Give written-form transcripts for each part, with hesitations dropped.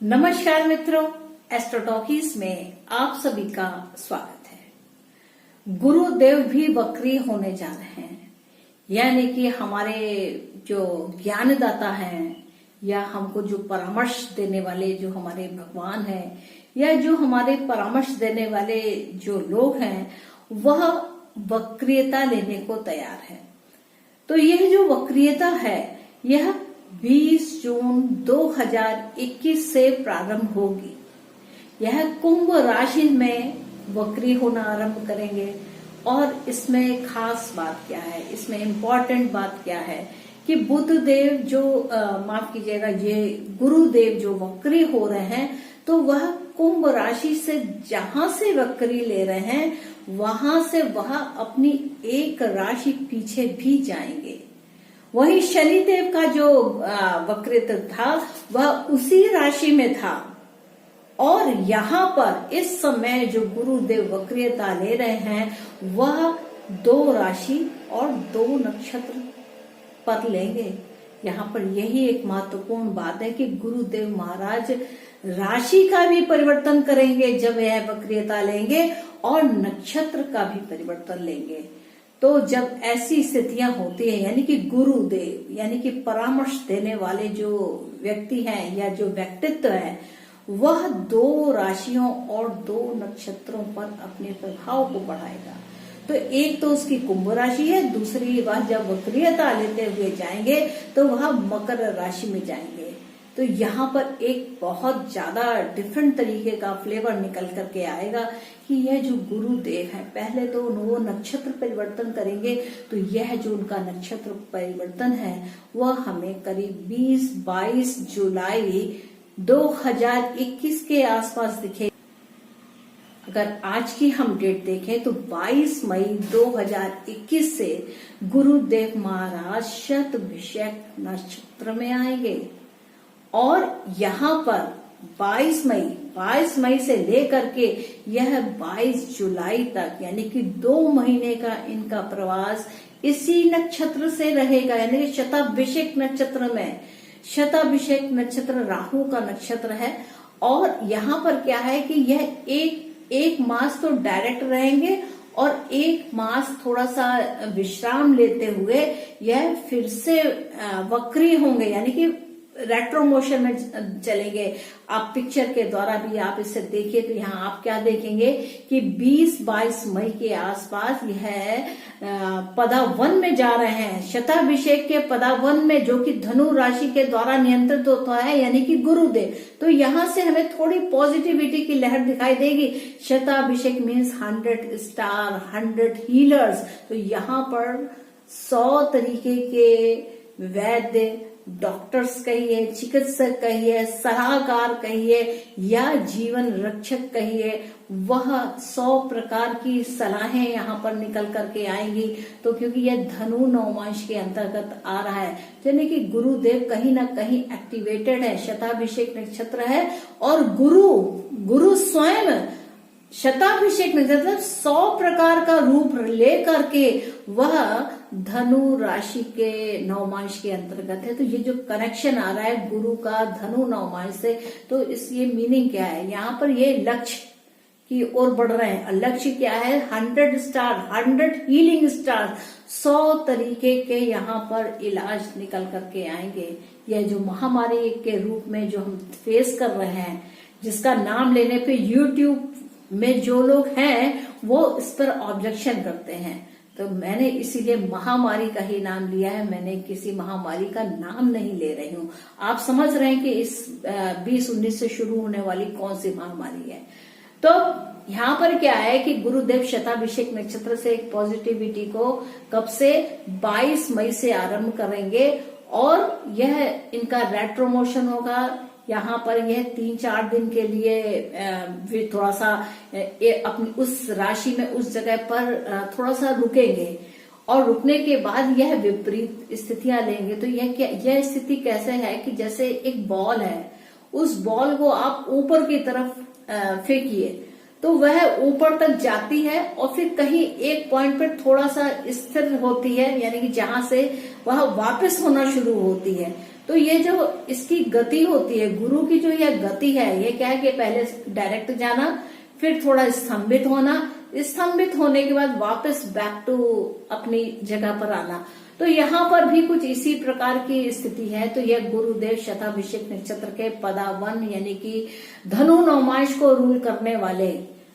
नमस्कार मित्रों, एस्ट्रोटॉकीज में आप सभी का स्वागत है। गुरुदेव भी वक्री होने जा रहे हैं, यानी कि हमारे जो ज्ञानदाता हैं या हमको जो परामर्श देने वाले जो हमारे भगवान हैं या जो हमारे परामर्श देने वाले जो लोग हैं वह वक्रियता लेने को तैयार है। तो यह जो वक्रियता है यह 20 जून 2021 से प्रारंभ होगी। यह कुंभ राशि में वक्री होना आरंभ करेंगे और इसमें खास बात क्या है, इसमें इम्पोर्टेंट बात क्या है कि बुध देव जो माफ कीजिएगा, ये गुरुदेव जो वक्री हो रहे हैं तो वह कुंभ राशि से जहां से वक्री ले रहे हैं वहां से वह अपनी एक राशि पीछे भी जाएंगे। वही शनिदेव का जो वक्रित्व था वह उसी राशि में था और यहाँ पर इस समय जो गुरुदेव वक्रियता ले रहे हैं वह 2 राशि और 2 नक्षत्र पर लेंगे। यहाँ पर यही एक महत्वपूर्ण बात है कि गुरुदेव महाराज राशि का भी परिवर्तन करेंगे जब यह वक्रियता लेंगे और नक्षत्र का भी परिवर्तन लेंगे। तो जब ऐसी स्थितियां होती है यानी कि गुरुदेव यानी कि परामर्श देने वाले जो व्यक्ति हैं या जो व्यक्तित्व है वह 2 राशियों और 2 नक्षत्रों पर अपने प्रभाव को बढ़ाएगा। तो एक तो उसकी कुंभ राशि है, दूसरी वह जब वक्रियता लेते हुए जाएंगे तो वह मकर राशि में जाएंगे। तो यहाँ पर एक बहुत ज्यादा डिफरेंट तरीके का फ्लेवर निकल करके आएगा कि यह जो गुरुदेव है पहले तो वो नक्षत्र परिवर्तन करेंगे। तो यह जो उनका नक्षत्र परिवर्तन है वह हमें करीब 20-22 जुलाई 2021 के आसपास दिखेगा। अगर आज की हम डेट देखें तो 22 मई 2021 से गुरुदेव महाराज शतभिषेक नक्षत्र में आएंगे और यहाँ पर 22 मई से लेकर के यह 22 जुलाई तक यानी कि 2 महीने का इनका प्रवास इसी नक्षत्र से रहेगा, यानी कि शताभिषेक नक्षत्र में। शताभिषेक नक्षत्र राहु का नक्षत्र है और यहाँ पर क्या है कि यह एक मास तो डायरेक्ट रहेंगे और 1 मास थोड़ा सा विश्राम लेते हुए यह फिर से वक्री होंगे, यानी कि रेट्रो मोशन में चलेंगे। आप पिक्चर के द्वारा भी आप इसे देखिए तो यहाँ आप क्या देखेंगे कि 20-22 मई के आसपास यह पदावन में जा रहे हैं, शताभिषेक के पदावन में, जो कि धनु राशि के द्वारा नियंत्रित होता है यानी कि गुरुदेव। तो यहाँ से हमें थोड़ी पॉजिटिविटी की लहर दिखाई देगी। शताभिषेक मीन्स 100 स्टार, 100 हीलर्स। तो यहाँ पर 100 तरीके के वैद्य, डॉक्टर्स कहिए, चिकित्सक कहिए, सलाहकार कहिए या जीवन रक्षक कहिए, वह 100 प्रकार की सलाहें यहाँ पर निकल करके आएंगी। तो क्योंकि यह धनु नवमांश के अंतर्गत आ रहा है यानी कि गुरुदेव कहीं ना कहीं एक्टिवेटेड है, शताभिषेक नक्षत्र है और गुरु स्वयं शताभिषेक नक्षत्र 100 प्रकार का रूप लेकर के वह धनु राशि के नवमांश के अंतर्गत है। तो ये जो कनेक्शन आ रहा है गुरु का धनु नवमांश से, तो इस ये मीनिंग क्या है, यहाँ पर ये लक्ष्य की ओर बढ़ रहे हैं। लक्ष्य क्या है, 100 स्टार, 100 हीलिंग स्टार, 100 तरीके के यहाँ पर इलाज निकल करके आएंगे। यह जो महामारी के रूप में जो हम फेस कर रहे हैं, जिसका नाम लेने पे यूट्यूब में जो लोग हैं वो इस पर ऑब्जेक्शन करते हैं, तो मैंने इसीलिए महामारी का ही नाम लिया है। मैंने किसी महामारी का नाम नहीं ले रही हूँ। आप समझ रहे हैं कि इस 2019 से शुरू होने वाली कौन सी महामारी है। तो यहाँ पर क्या है कि गुरुदेव शताभिषेक नक्षत्र से एक पॉजिटिविटी को कब से 22 मई से आरंभ करेंगे और यह इनका रेट्रोमोशन होगा। यहाँ पर यह 3-4 दिन के लिए थोड़ा सा अपनी उस राशि में उस जगह पर थोड़ा सा रुकेंगे और रुकने के बाद यह विपरीत स्थितियां लेंगे। तो यह स्थिति कैसे है कि जैसे एक बॉल है, उस बॉल को आप ऊपर की तरफ फेंकिए तो वह ऊपर तक जाती है और फिर कहीं एक पॉइंट पर थोड़ा सा स्थिर होती है, यानी कि जहां से वह वापस होना शुरू होती है। तो ये जो इसकी गति होती है, गुरु की जो यह गति है, ये क्या है कि पहले डायरेक्ट जाना, फिर थोड़ा स्तंभित होना, स्तंभित होने के बाद वापस बैक टू अपनी जगह पर आना। तो यहाँ पर भी कुछ इसी प्रकार की स्थिति है। तो यह गुरुदेव शताभिषेक नक्षत्र के पदावन यानी कि धनु नवमांश को रूल करने वाले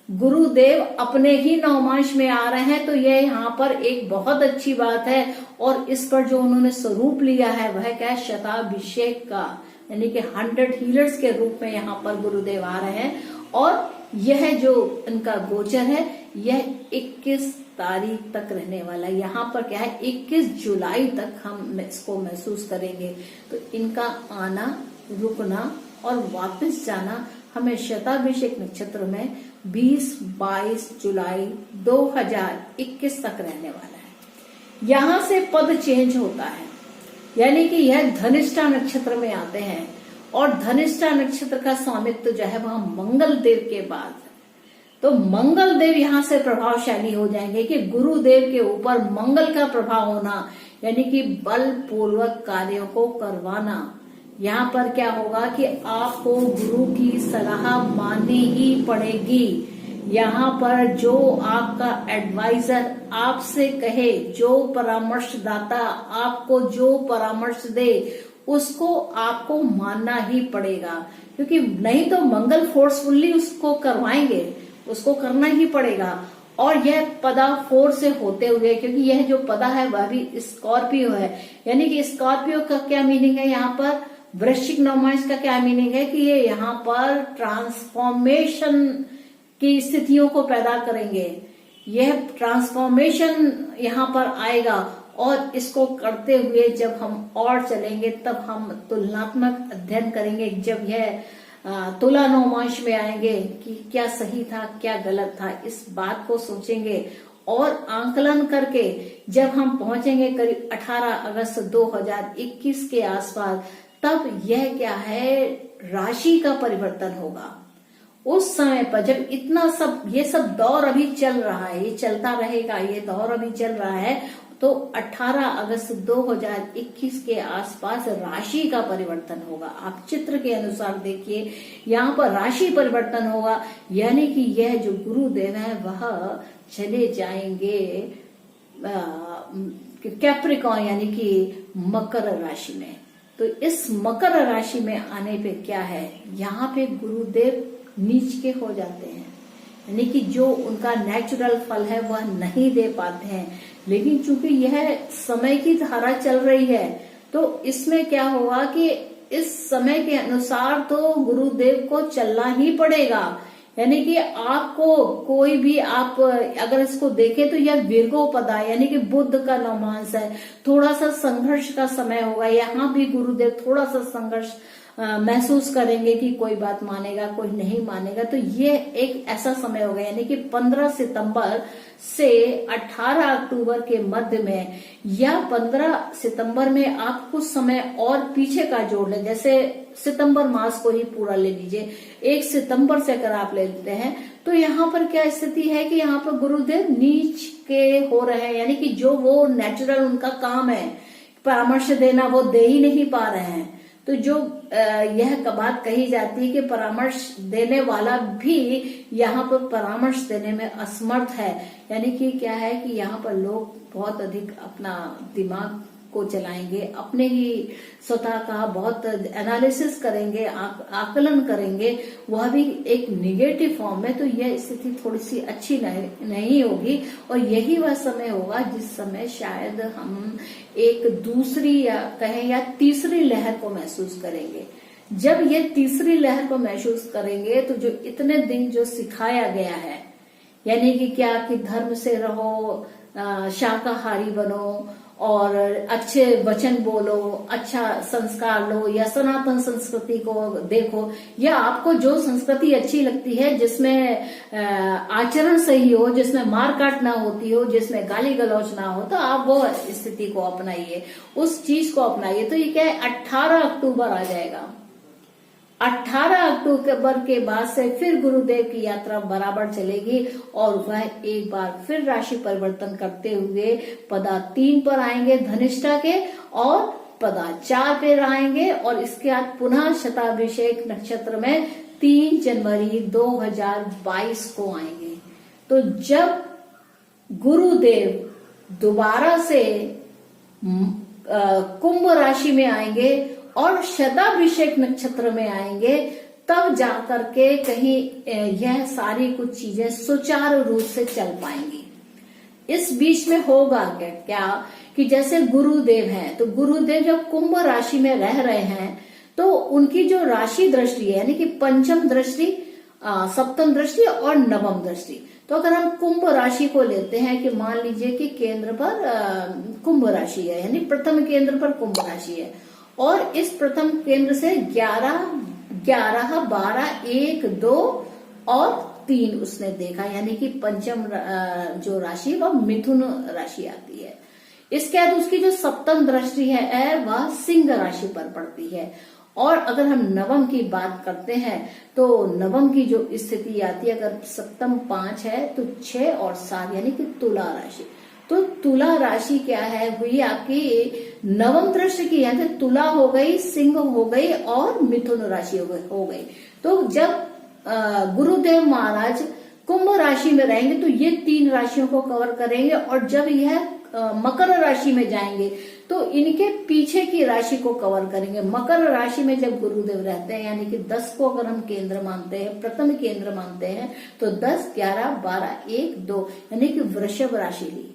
गुरुदेव अपने ही नवमांश में आ रहे हैं। तो यह यहाँ पर एक बहुत अच्छी बात है। और इस पर जो उन्होंने स्वरूप लिया है वह क्या है, शताभिषेक का, यानी कि 100 हीलर्स के रूप में यहाँ पर गुरुदेव आ रहे हैं। और यह जो इनका गोचर है यह 21 तारीख तक रहने वाला है। यहाँ पर क्या है, 21 जुलाई तक हम इसको महसूस करेंगे। तो इनका आना, रुकना और वापस जाना हमें शताभिषेक नक्षत्र में 20-22 जुलाई 2021 तक रहने वाला है। यहाँ से पद चेंज होता है, यानी कि यह धनिष्ठा नक्षत्र में आते हैं और धनिष्ठा नक्षत्र का स्वामित्व जो है वह मंगल देव के बाद। तो मंगल देव यहाँ से प्रभावशाली हो जाएंगे कि गुरुदेव के ऊपर मंगल का प्रभाव होना, यानी कि बल पूर्वक कार्यों को करवाना। यहाँ पर क्या होगा कि आपको गुरु की सलाह माननी ही पड़ेगी। यहाँ पर जो आपका एडवाइजर आपसे कहे, जो परामर्शदाता आपको जो परामर्श दे, उसको आपको मानना ही पड़ेगा, क्योंकि नहीं तो मंगल फोर्सफुल्ली उसको करवाएंगे, उसको करना ही पड़ेगा। और यह पदा 4 से होते हुए, क्योंकि यह जो पदा है वह भी स्कॉर्पियो है, यानी कि स्कॉर्पियो का क्या मीनिंग है, यहाँ पर वृश्चिक नवमांश का क्या मीनिंग है कि ये यहाँ पर ट्रांसफॉर्मेशन की स्थितियों को पैदा करेंगे। यह ट्रांसफॉर्मेशन यहाँ पर आएगा और इसको करते हुए जब हम और चलेंगे तब हम तुलनात्मक अध्ययन करेंगे। जब यह तुला नवमांश में आएंगे कि क्या सही था क्या गलत था, इस बात को सोचेंगे और आंकलन करके जब हम पहुंचेंगे करीब 18 अगस्त 2021 के आसपास, तब यह क्या है, राशि का परिवर्तन होगा। उस समय पर जब इतना सब ये सब दौर अभी चल रहा है, ये चलता रहेगा, ये दौर अभी चल रहा है, तो 18 अगस्त 2021 के आसपास राशि का परिवर्तन होगा। आप चित्र के अनुसार देखिए, यहाँ पर राशि परिवर्तन होगा, यानी कि यह जो गुरुदेव है वह चले जाएंगे कैप्रिकॉर्न यानी कि मकर राशि में। तो इस मकर राशि में आने पे क्या है, यहाँ पे गुरुदेव नीच के हो जाते हैं, यानी कि जो उनका नेचुरल फल है वह नहीं दे पाते हैं। लेकिन चूंकि यह समय की धारा चल रही है, तो इसमें क्या होगा कि इस समय के अनुसार तो गुरुदेव को चलना ही पड़ेगा। यानी कि आपको कोई भी, आप अगर इसको देखें तो यह विर्गोपदा यानी कि बुध का नवमांश है, थोड़ा सा संघर्ष का समय होगा। यहाँ भी गुरुदेव थोड़ा सा संघर्ष महसूस करेंगे कि कोई बात मानेगा कोई नहीं मानेगा। तो ये एक ऐसा समय होगा, यानी कि 15 सितंबर से 18 अक्टूबर के मध्य में या 15 सितंबर में आप कुछ समय और पीछे का जोड़ लें। जैसे सितंबर मास को ही पूरा ले लीजिए, 1 सितंबर से अगर आप ले लेते हैं तो यहाँ पर क्या स्थिति है कि यहाँ पर गुरुदेव नीच के हो रहे हैं, यानी कि जो वो नेचुरल उनका काम है परामर्श देना, वो दे ही नहीं पा रहे हैं। तो जो यह बात कही जाती है कि परामर्श देने वाला भी यहाँ पर परामर्श देने में असमर्थ है, यानी कि क्या है कि यहाँ पर लोग बहुत अधिक अपना दिमाग को चलाएंगे, अपने ही स्वतः का बहुत एनालिसिस करेंगे, आकलन करेंगे, वह भी एक निगेटिव फॉर्म में। तो यह स्थिति थोड़ी सी अच्छी नहीं होगी और यही वह समय होगा जिस समय शायद हम एक दूसरी या कहें या तीसरी लहर को महसूस करेंगे। जब ये तीसरी लहर को महसूस करेंगे तो जो इतने दिन जो सिखाया गया है, यानी कि क्या कि धर्म से रहो, शाकाहारी बनो और अच्छे वचन बोलो, अच्छा संस्कार लो या सनातन संस्कृति को देखो, या आपको जो संस्कृति अच्छी लगती है जिसमें आचरण सही हो, जिसमें मार काट ना होती हो, जिसमें गाली गलौज ना हो, तो आप वो स्थिति को अपनाइए, उस चीज को अपनाइए। तो ये क्या है, 18 अक्टूबर आ जाएगा 18 अक्टूबर के बाद से फिर गुरुदेव की यात्रा बराबर चलेगी और वह एक बार फिर राशि परिवर्तन करते हुए पदा 3 पर आएंगे धनिष्ठा के और पदा 4 पे आएंगे और इसके बाद पुनः शताभिषेक नक्षत्र में 3 जनवरी 2022 को आएंगे। तो जब गुरुदेव दोबारा से कुंभ राशि में आएंगे और शताभिषेक नक्षत्र में आएंगे, तब जाकर के कहीं यह सारी कुछ चीजें सुचारू रूप से चल पाएंगी। इस बीच में होगा क्या कि जैसे गुरुदेव हैं, तो गुरुदेव जब कुंभ राशि में रह रहे हैं तो उनकी जो राशि दृष्टि है, यानी कि पंचम दृष्टि, सप्तम दृष्टि और नवम दृष्टि, तो अगर हम कुंभ राशि को लेते हैं कि मान लीजिए कि केंद्र पर कुंभ राशि है, यानी प्रथम केंद्र पर कुंभ राशि है और इस प्रथम केंद्र से 11, 12, 1, 2 और 3 उसने देखा, यानी कि पंचम जो राशि वह मिथुन राशि आती है। इसके बाद उसकी जो सप्तम दृष्टि है वह सिंह राशि पर पड़ती है। और अगर हम नवम की बात करते हैं तो नवम की जो स्थिति आती है, अगर सप्तम 5 है तो 6 और 7 यानी कि तुला राशि। तो तुला राशि क्या है, हुई आपकी नवम दृष्टि की, यानी तुला हो गई, सिंह हो गई और मिथुन राशि हो गई। तो जब गुरुदेव महाराज कुंभ राशि में रहेंगे तो ये 3 राशियों को कवर करेंगे और जब यह मकर राशि में जाएंगे तो इनके पीछे की राशि को कवर करेंगे। मकर राशि में जब गुरुदेव रहते हैं, यानी कि 10 को अगर हम केंद्र मानते हैं, प्रथम केंद्र मानते हैं, तो 10, 11, 12, 1, 2 यानी कि वृषभ राशि ली,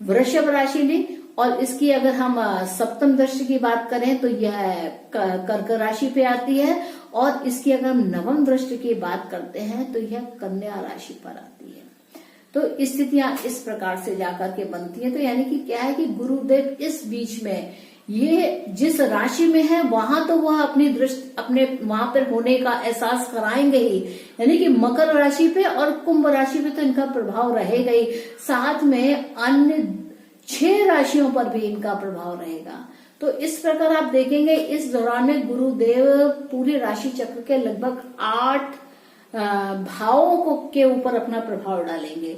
वृषभ राशि ली। और इसकी अगर हम सप्तम दृष्टि की बात करें तो यह कर्क राशि पे आती है और इसकी अगर हम नवम दृष्टि की बात करते हैं तो यह कन्या राशि पर आती है। तो स्थितियां इस प्रकार से जाकर के बनती है। तो यानी कि क्या है कि गुरुदेव इस बीच में ये जिस राशि में है वहां तो वह अपनी दृष्टि अपने वहां पर होने का एहसास कराएंगे ही, यानी कि मकर राशि पे और कुंभ राशि पे तो इनका प्रभाव रहेगा ही, साथ में अन्य 6 राशियों पर भी इनका प्रभाव रहेगा। तो इस प्रकार आप देखेंगे इस दौरान में गुरुदेव पूरे राशि चक्र के लगभग 8 भावों को के ऊपर अपना प्रभाव डालेंगे।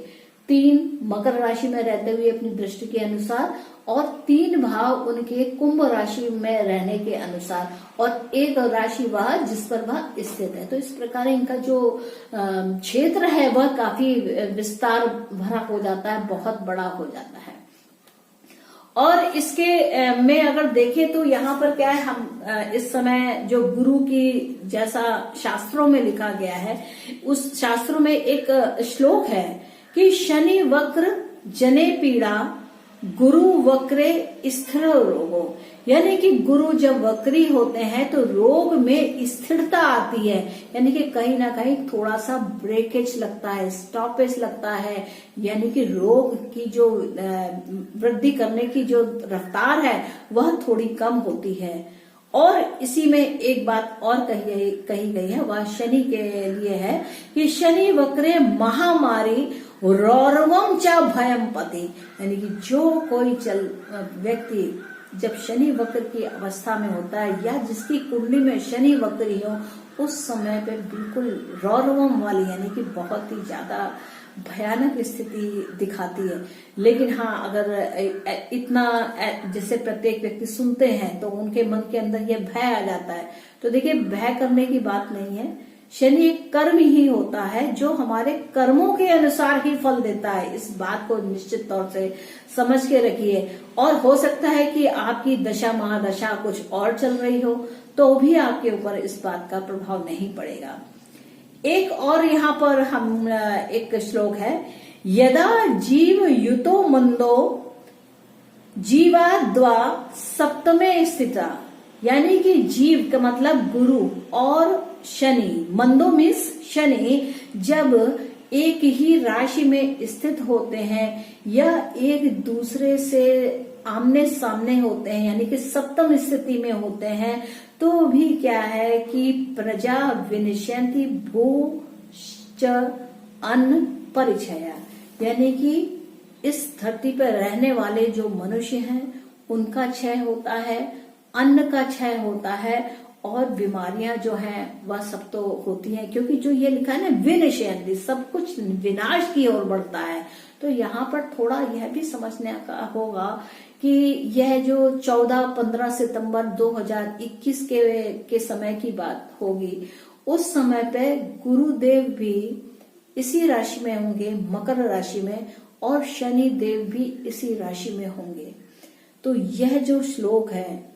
3 मकर राशि में रहते हुए अपनी दृष्टि के अनुसार और 3 भाव उनके कुंभ राशि में रहने के अनुसार और 1 राशि वह जिस पर वह स्थित है। तो इस प्रकार इनका जो क्षेत्र है वह काफी विस्तार भरा हो जाता है, बहुत बड़ा हो जाता है। और इसके में अगर देखें तो यहाँ पर क्या है, हम इस समय जो गुरु की जैसा शास्त्रों में लिखा गया है, उस शास्त्रों में एक श्लोक है कि शनि वक्र जने पीड़ा गुरु वक्रे स्थिर रोगो, यानी कि गुरु जब वक्री होते हैं तो रोग में स्थिरता आती है, यानी कि कहीं ना कहीं थोड़ा सा ब्रेकेज लगता है, स्टॉपेज लगता है, यानी कि रोग की जो वृद्धि करने की जो रफ्तार है वह थोड़ी कम होती है। और इसी में एक बात और कही गई है, वह शनि के लिए है कि शनि वक्रे महामारी रौरवम च भयम पति, यानी कि जो कोई व्यक्ति जब शनि वक्र की अवस्था में होता है या जिसकी कुंडली में शनि वक्री हो, उस समय पे बिल्कुल रौरवम वाली यानी कि बहुत ही ज्यादा भयानक स्थिति दिखाती है। लेकिन हाँ, अगर इतना जैसे प्रत्येक व्यक्ति सुनते हैं तो उनके मन के अंदर यह भय आ जाता है। तो देखिए, भय करने की बात नहीं है, शनि एक कर्म ही होता है जो हमारे कर्मों के अनुसार ही फल देता है। इस बात को निश्चित तौर से समझ के रखिए। और हो सकता है कि आपकी दशा महादशा कुछ और चल रही हो तो भी आपके ऊपर इस बात का प्रभाव नहीं पड़ेगा। एक और यहाँ पर हम एक श्लोक है, यदा जीव युतो मंदो जीवाद्वा सप्तमे स्थिता, यानी कि जीव का मतलब गुरु और शनि, मंदो मीन्स शनि, जब एक ही राशि में स्थित होते हैं या एक दूसरे से आमने सामने होते हैं, यानी कि सप्तम स्थिति में होते हैं, तो भी क्या है कि प्रजा विनश्यन्ति भूश्च अन्न परिचया, यानी कि इस धरती पर रहने वाले जो मनुष्य हैं उनका क्षय होता है, अन्न का क्षय होता है और बीमारियां जो हैं वह सब तो होती हैं, क्योंकि जो ये लिखा है ना विनश्यन्ति, सब कुछ विनाश की ओर बढ़ता है। तो यहाँ पर थोड़ा यह भी समझने का होगा कि यह जो 14-15 सितंबर 2021 के समय की बात होगी, उस समय पे गुरुदेव भी इसी राशि में होंगे, मकर राशि में, और शनि देव भी इसी राशि में होंगे। तो यह जो श्लोक है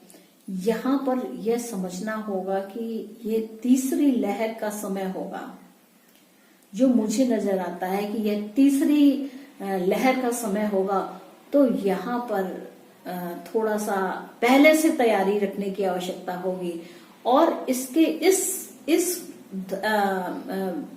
यहाँ पर यह समझना होगा कि ये तीसरी लहर का समय होगा। जो मुझे नजर आता है कि यह तीसरी लहर का समय होगा, तो यहाँ पर थोड़ा सा पहले से तैयारी रखने की आवश्यकता होगी। और इसके इस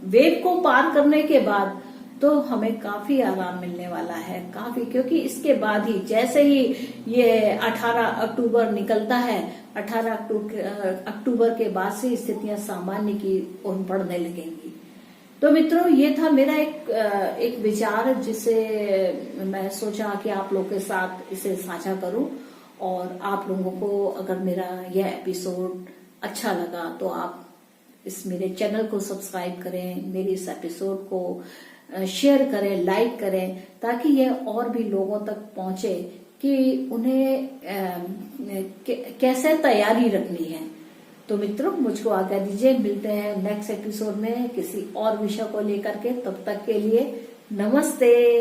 वेव को पार करने के बाद तो हमें काफी आराम मिलने वाला है, काफी, क्योंकि इसके बाद ही जैसे ही ये 18 अक्टूबर निकलता है, 18 अक्टूबर के बाद से स्थितियां सामान्य की ओर बढ़ने लगेंगी। तो मित्रों, ये था मेरा एक विचार जिसे मैं सोचा कि आप लोगों के साथ इसे साझा करूं। और आप लोगों को अगर मेरा यह एपिसोड अच्छा लगा तो आप इस मेरे चैनल को सब्सक्राइब करें, मेरे इस एपिसोड को शेयर करें, लाइक करें, ताकि यह और भी लोगों तक पहुंचे कि उन्हें कैसे तैयारी रखनी है। तो मित्रों, मुझको आज्ञा दीजिए, मिलते हैं नेक्स्ट एपिसोड में किसी और विषय को लेकर के। तब तक के लिए नमस्ते।